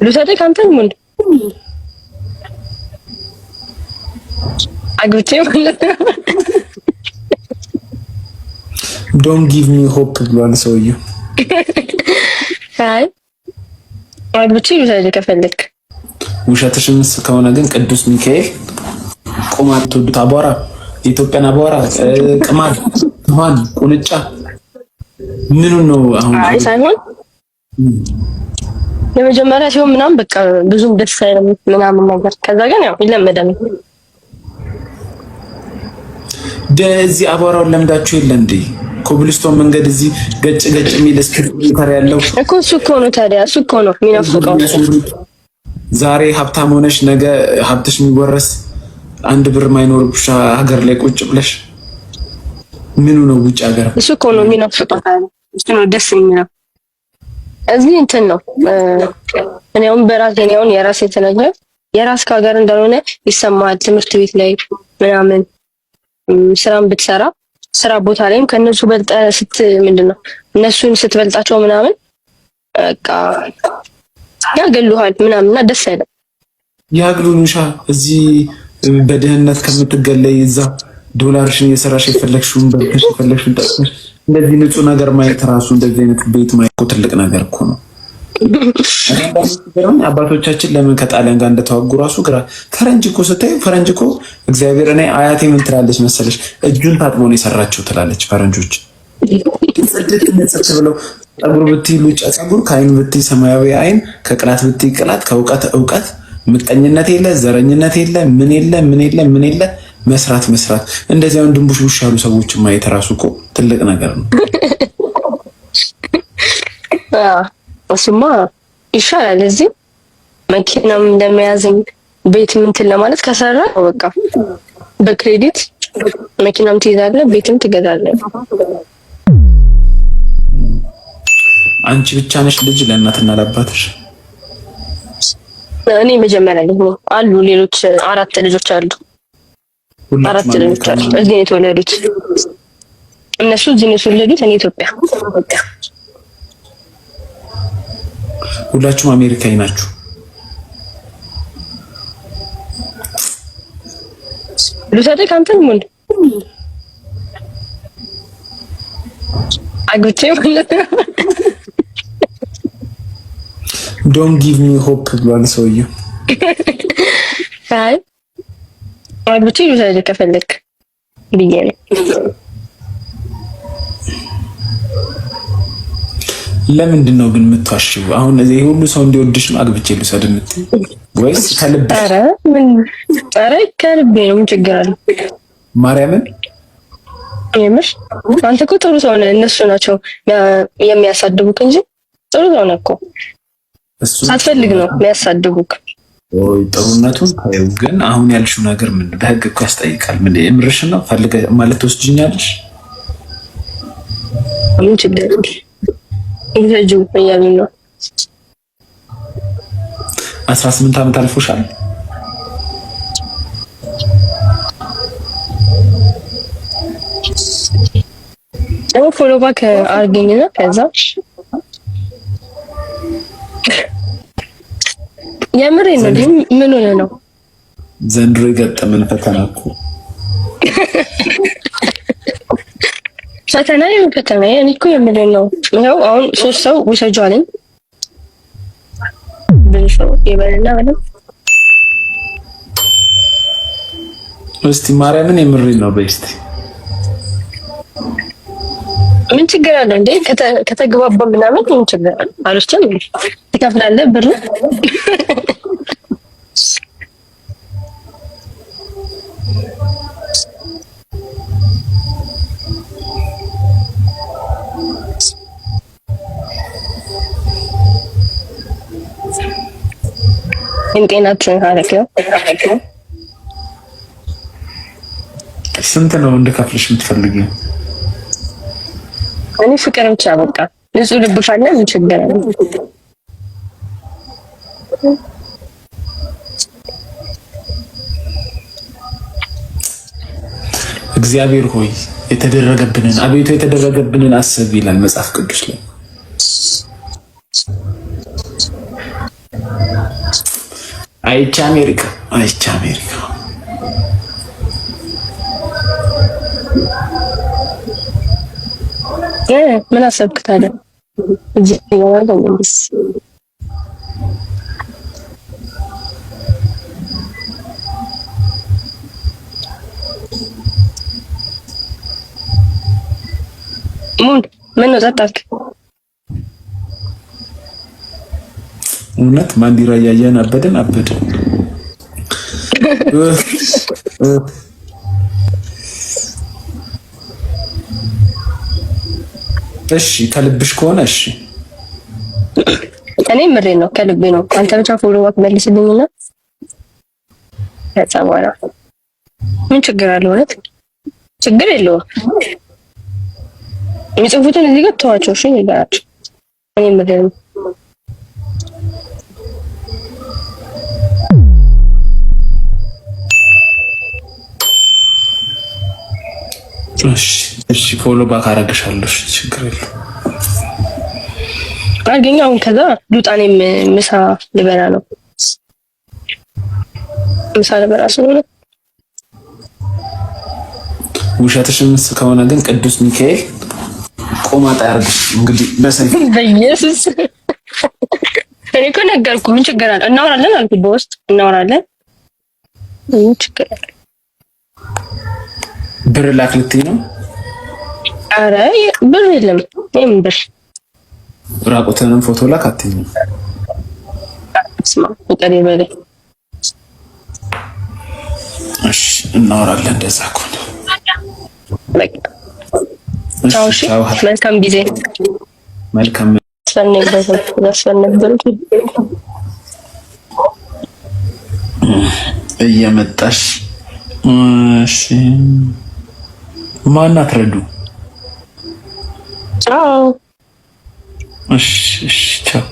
ልውሰድህ አንተን ምን አግብቼ ማለት ዶንት ጊቭ ሚ ሆፕ ብሏል ሰውዬው። አይ አግብቼ ልውሰድህ ከፈለክ። ውሸትሽን ከሆነ ግን ቅዱስ ሚካኤል ቁማት ትወዱት አቧራ የኢትዮጵያን አቧራ ቅማል ማን ቁንጫ ምኑ ነው አሁን? አይ ሳይሆን ለመጀመሪያ ሲሆን ምናምን በቃ ብዙም ደስ አይልም ምናምን ነገር። ከዛ ግን ያው ይለመዳል። እዚህ አቧራውን ለምዳችሁ የለ እንዴ? ኮብልስቶን መንገድ እዚህ ገጭ ገጭ የሚል ስክሪፕተር ያለው እኮ እሱ እኮ ነው። ታዲያ እሱ እኮ ነው የሚናፍቀው። ዛሬ ሀብታም ሆነሽ ነገ ሀብትሽ የሚወረስ አንድ ብር ማይኖርብሽ ሀገር ላይ ቁጭ ብለሽ ምኑ ነው ውጭ ሀገር? እሱ እኮ ነው የሚናፍቀው። እሱ ነው ደስ የሚለው። እዚህ እንትን ነው እኔውን በራሴ ነው የራሴ ተነገር የራስ ከሀገር እንዳልሆነ ይሰማል። ትምህርት ቤት ላይ ምናምን ስራም ብትሰራ ስራ ቦታ ላይም ከነሱ በልጠ ምንድነው እነሱን ስትበልጣቸው ምናምን በቃ ያገሉሃል ምናምንና ደስ አይልም። ያግሉንሻ እዚህ በደህንነት ከምትገለይ እዛ ዶላርሽን የሰራሽ የፈለግሽውን በልተሽ የፈለግሽውን ጠጥተሽ እንደዚህ ንጹህ ነገር ማየት ራሱ እንደዚህ አይነት ቤት ማየት ትልቅ ነገር እኮ ነው። አባቶቻችን ለምን ከጣሊያን ጋር እንደተዋጉ ራሱ ግራ። ፈረንጅ እኮ ስታይ ፈረንጅ እኮ እግዚአብሔር እኔ አያቴ ምን ትላለች መሰለሽ? እጁን ታጥቦ ነው የሰራቸው ትላለች። ፈረንጆች ጽድት ንጽት ብለው ፀጉር ብትይ ሉጫ ፀጉር፣ ከአይን ብትይ ሰማያዊ አይን፣ ከቅላት ብትይ ቅላት፣ ከእውቀት እውቀት፣ ምቀኝነት የለ፣ ዘረኝነት የለ፣ ምን የለ ምን የለ ምን የለ፣ መስራት መስራት። እንደዚህ አሁን ድንቡሽቡሽ ያሉ ሰዎችን ማየት ራሱ እኮ ትልቅ ነገር ነው። እሱማ ይሻላል። እዚህ መኪናም እንደመያዝኝ ቤት ምንትን ለማለት ከሰራ በቃ በክሬዲት መኪናም ትይዛለህ፣ ቤትም ትገዛለህ። አንቺ ብቻ ነሽ ልጅ ለእናትና ለአባትሽ? እኔ መጀመሪያ ልጅ ነው። አሉ ሌሎች 4 ልጆች አሉ። 4 ልጆች አሉ እዚህ ነው የተወለዱት። እነሱ እዚህ ነው የተወለዱት፣ እኔ ኢትዮጵያ። ሁላችሁም አሜሪካዊ ናችሁ? ልውሰድህ አንተን ምን አግብቼ ማለት ዶንት ጊቭ ሚ ሆፕ ብሏል ሰውዬው። አይ አግብቼ ልውሰድህ ከፈለክ ብዬ ነው። ለምንድን ነው ግን የምትዋሽው? አሁን እዚህ ሁሉ ሰው እንዲወድሽ ነው አግብቼ ልውሰድ የምትይ ወይስ ከልብ? ኧረ ከልቤ ነው። ምን ችግር አለ? ማርያምን የምር አንተ እኮ ጥሩ ሰው ነህ። እነሱ ናቸው የሚያሳድቡክ እንጂ ጥሩ ሰው ነህ እኮ። ሳትፈልግ ነው የሚያሳድቡክ። ወይ ጥሩነቱን ታየው። ግን አሁን ያልሽው ነገር ምን በህግ እኮ ያስጠይቃል። ምን የምርሽ ነው? ፈልገ ማለት ትወስጂኛለሽ? ምን ችግር አለ? ይዘጁ እያሉ ነው። 18 ዓመት አልፎሻል። ደግሞ ፎሎ ባክ አድርገኝና ከዛ የምሬ ነው። ምን ሆነ ነው ዘንድሮ የገጠመን ፈተና እኮ ፈተና እኔ እኮ የምልህ ነው። ይኸው አሁን 3 ሰው ውሰጁ አለኝ። ብዙ ሰው ይበልና ማለት እስቲ ማርያምን የምሬን ነው በስቲ ምን ችግር አለ እንዴ? ከተግባባ ምናምን ምን ችግር አለ? አልወስደም ትከፍላለህ ብር እንጤናችን አረከው። ስንት ነው እንድከፍልሽ የምትፈልጊው? እኔ ፍቅር ብቻ በቃ ንጹህ ልብ ካለ ምን ችግር አለ? እግዚአብሔር ሆይ የተደረገብንን አቤቱ የተደረገብንን አስብ ይላል መጽሐፍ ቅዱስ ላይ። አይቼ አሜሪካ አይቼ አሜሪካ ምን አሰብክ ታዲያ? እዚህ ይገባል እንዴስ? ምን ነው ጸጣልክ? እውነት ባንዲራ እያየን አበድን። እሺ ከልብሽ ከሆነ እሺ። እኔ ምሬ ነው ከልቤ ነው። አንተ ብቻ ፎሎ ባክ መልስልኝና ተጻዋራ ምን ችግር አለው? እውነት ችግር የለውም። የሚጽፉትን እዚህ ጋር ተዋቸው። እሺ ይላችሁ። እኔ ምሬ ነው። እሺ ፎሎ ባክ አደርግሻለሁ። ችግር የለውም። አገኛው ከዛ ዱጣኔም ምሳ ልበላ ነው። ምሳ ልበላ ስለሆነ ውሸትሽን ከሆነ ግን ቅዱስ ሚካኤል ቆማጣ ያርግሽ። እንግዲህ በሰይፍ በኢየሱስ እኔ እኮ ነገርኩህ። ምን ችግር አለ? እናወራለን አልኩት። በውስጥ እናወራለን። ምን ችግር አለ? ብር ላክ ልትይ ነው? አረ ብር የለም። የምን ብር? ራቁትንም ፎቶ ላክ አትይኝ። ስማ ወቀዴ በለኝ። እሺ እናወራለን። እንደዛ ከሆነ በቃ ቻው። እሺ መልካም ጊዜ። መልካም ያስፈነግበሩት እየመጣሽ እሺ ማናት ረዱ? ቻው። እሺ ቻው።